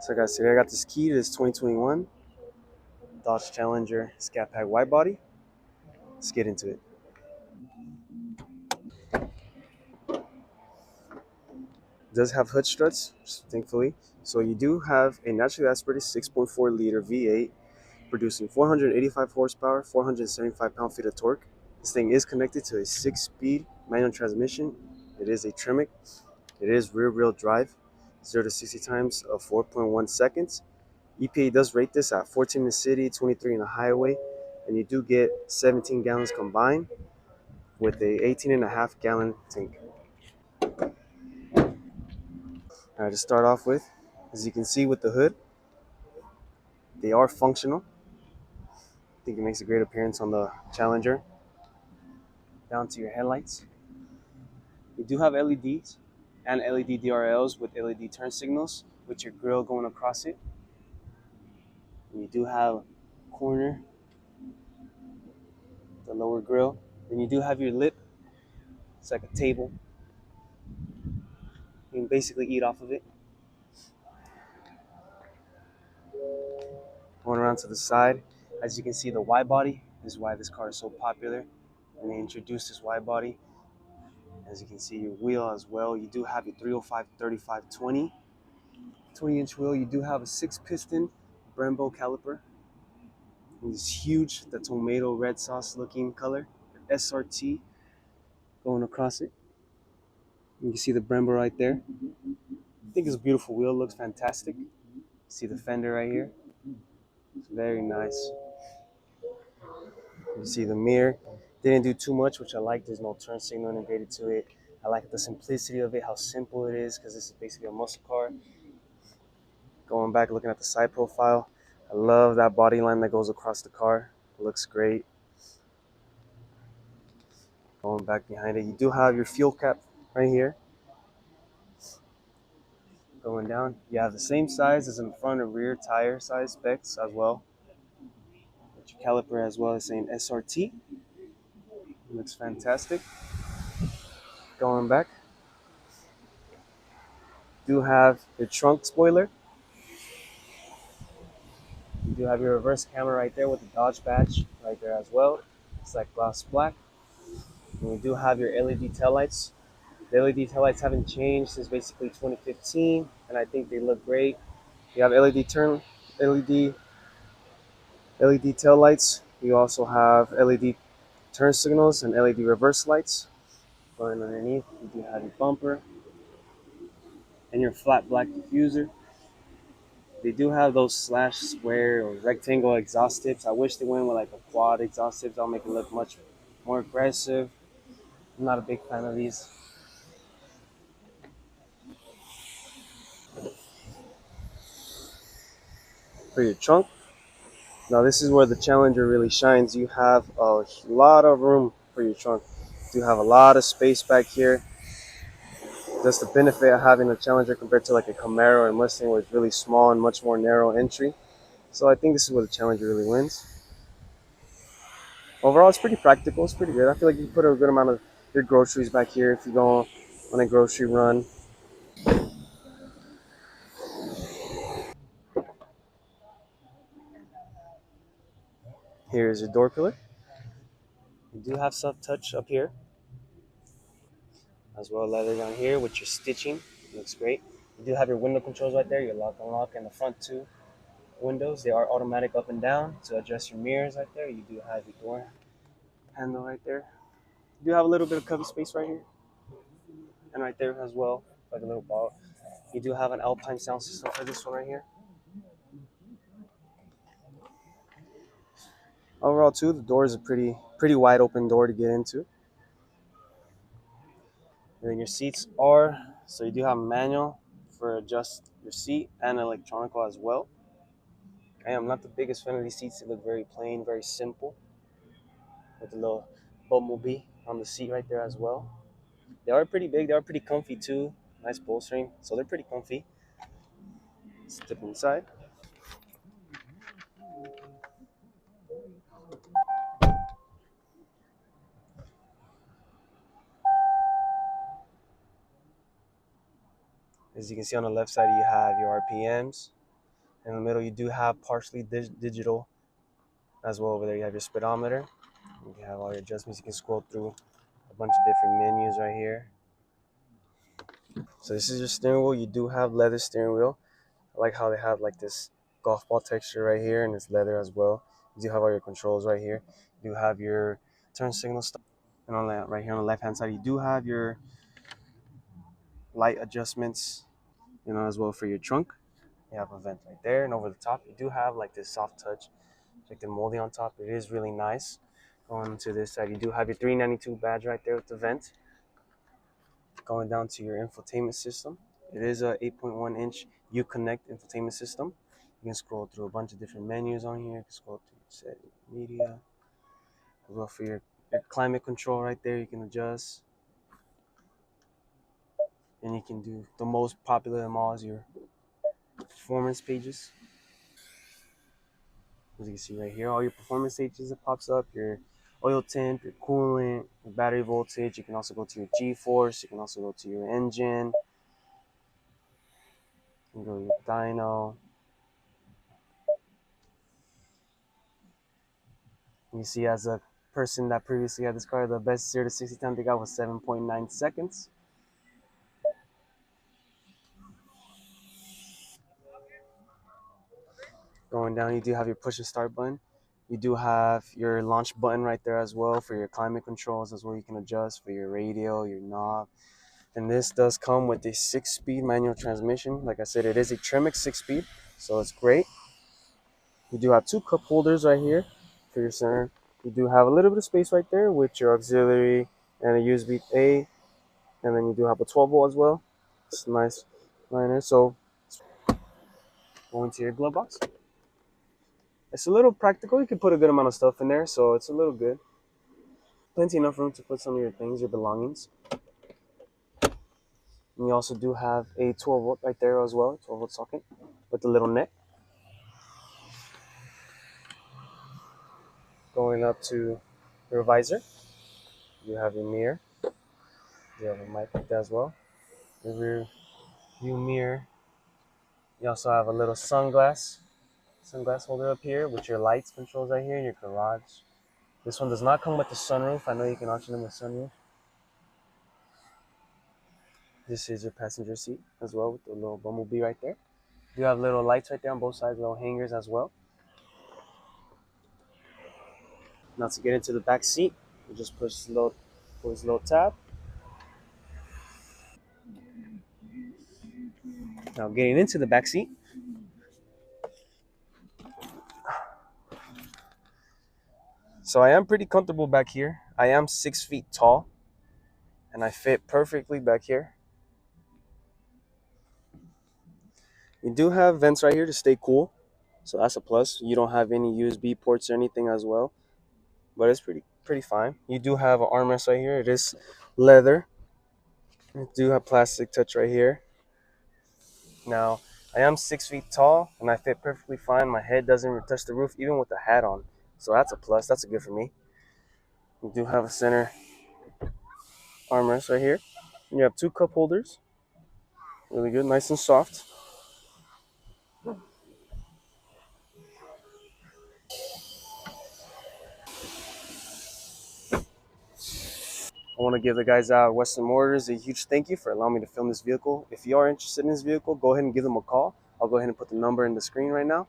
So guys, today I got this key to this 2021 Dodge Challenger ScatPack Widebody. Let's get into it. It does have hood struts, thankfully. So you do have a naturally aspirated 6.4 liter V8 producing 485 horsepower, 475 pound-feet of torque. This thing is connected to a 6-speed manual transmission. It is a Tremec. It is rear-wheel drive, 0 to 60 times of 4.1 seconds. EPA does rate this at 14 in the city, 23 in the highway, and you do get 17 gallons combined with a 18.5 gallon tank. All right, to start off with, as you can see with the hood, they are functional. I think it makes a great appearance on the Challenger. Down to your headlights. You do have LEDs and LED DRLs with LED turn signals with your grille going across it. And you do have corner, the lower grille. Then you do have your lip. It's like a table. You can basically eat off of it. Going around to the side, as you can see, the Widebody is why this car is so popular. And they introduced this Widebody. As you can see, your wheel as well. You do have your 305 35 20-inch wheel. You do have a 6-piston Brembo caliper. It's huge, the tomato red sauce looking color. SRT going across it. You can see the Brembo right there. I think it's a beautiful wheel. It looks fantastic. See the fender right here. It's very nice. You see the mirror. Didn't do too much, which I like. There's no turn signal integrated to it. I like the simplicity of it, how simple it is, because this is basically a muscle car. Going back, looking at the side profile, I love that body line that goes across the car. It looks great. Going back behind it, you do have your fuel cap right here. Going down, you have the same size as in the front and rear tire size specs as well. With your caliper as well, the same SRT. It looks fantastic. Going back, you do have your trunk spoiler. You do have your reverse camera right there with the Dodge badge right there as well. It's like gloss black. And you do have your LED taillights. The LED taillights haven't changed since basically 2015, and I think they look great. You have LED taillights. You also have LED turn signals and LED reverse lights. Going underneath, you do have your bumper and your flat black diffuser. They do have those slash square or rectangle exhaust tips. I wish they went with like a quad exhaust tips. That'll make it look much more aggressive. I'm not a big fan of these. For your trunk, now this is where the Challenger really shines. You have a lot of room for your trunk. You have a lot of space back here. That's the benefit of having a Challenger compared to like a Camaro or Mustang, where it's really small and much more narrow entry. So I think this is where the Challenger really wins. Overall, it's pretty practical. It's pretty good. I feel like you can put a good amount of your groceries back here if you go on a grocery run. Here's your door pillar. You do have soft touch up here, as well leather down here with your stitching. It looks great. You do have your window controls right there, your lock unlock, and the front two windows. They are automatic up and down to adjust your mirrors right there. You do have your door handle right there. You do have a little bit of cubby space right here and right there as well, like a little ball. You do have an Alpine sound system for this one right here. Overall, too, the door is a pretty wide open door to get into. And then your seats are, so you do have manual for adjust your seat and electronical as well. I am not the biggest fan of these seats. They look very plain, very simple, with a little bumblebee on the seat right there as well. They are pretty big. They are pretty comfy too. Nice bolstering, so they're pretty comfy. Step inside. As you can see on the left side, you have your RPMs. In the middle, you do have partially digital as well. Over there, you have your speedometer. You have all your adjustments. You can scroll through a bunch of different menus right here. So this is your steering wheel. You do have leather steering wheel. I like how they have like this golf ball texture right here, and it's leather as well. You do have all your controls right here. You do have your turn signal stuff. And on that, right here on the left hand side, you do have your light adjustments, as well for your trunk. You have a vent right there, and over the top, you do have like this soft touch, like the molding on top. It is really nice. Going to this side, you do have your 392 badge right there with the vent. Going down to your infotainment system, it is a 8.1-inch Uconnect infotainment system. You can scroll through a bunch of different menus on here. You can scroll through set media, as well for your climate control right there. You can adjust, and you can do the most popular of them all is your performance pages. As you can see right here, all your performance pages, it pops up your oil temp, your coolant, your battery voltage. You can also go to your G-force. You can also go to your engine. You can go to your dyno. You see, as a person that previously had this car, the best 0 to 60 time they got was 7.9 seconds. Going down, you do have your push and start button. You do have your launch button right there as well for your climate controls as well. You can adjust for your radio, your knob. And this does come with a 6-speed manual transmission. Like I said, it is a Tremec 6-speed, so it's great. You do have two cup holders right here for your center. You do have a little bit of space right there with your auxiliary and a USB-A, and then you do have a 12 volt as well. It's a nice liner. So going to your glove box. It's a little practical. You can put a good amount of stuff in there, so it's a little good. Plenty enough room to put some of your things, your belongings. And you also do have a 12 volt right there as well, 12 volt socket with the little neck. Going up to your visor, you have your mirror. You have a mic like that as well. Your rear view mirror. You also have a little sunglass holder up here with your lights controls right here in your garage. This one does not come with the sunroof. I know you can option them with sunroof. This is your passenger seat as well with the little bumblebee right there. You have little lights right there on both sides, little hangers as well. Now to get into the back seat, you just push this little tab. Now getting into the back seat, so I am pretty comfortable back here. I am 6 feet tall, and I fit perfectly back here. You do have vents right here to stay cool, so that's a plus. You don't have any USB ports or anything as well, but it's pretty fine. You do have an armrest right here. It is leather. You do have plastic touch right here. Now, I am 6 feet tall, and I fit perfectly fine. My head doesn't touch the roof, even with the hat on, so that's a plus. That's a good for me. You do have a center armrest right here. You have two cup holders. Really good, nice and soft. I want to give the guys out at Western Motors a huge thank you for allowing me to film this vehicle. If you are interested in this vehicle, go ahead and give them a call. I'll go ahead and put the number in the screen right now.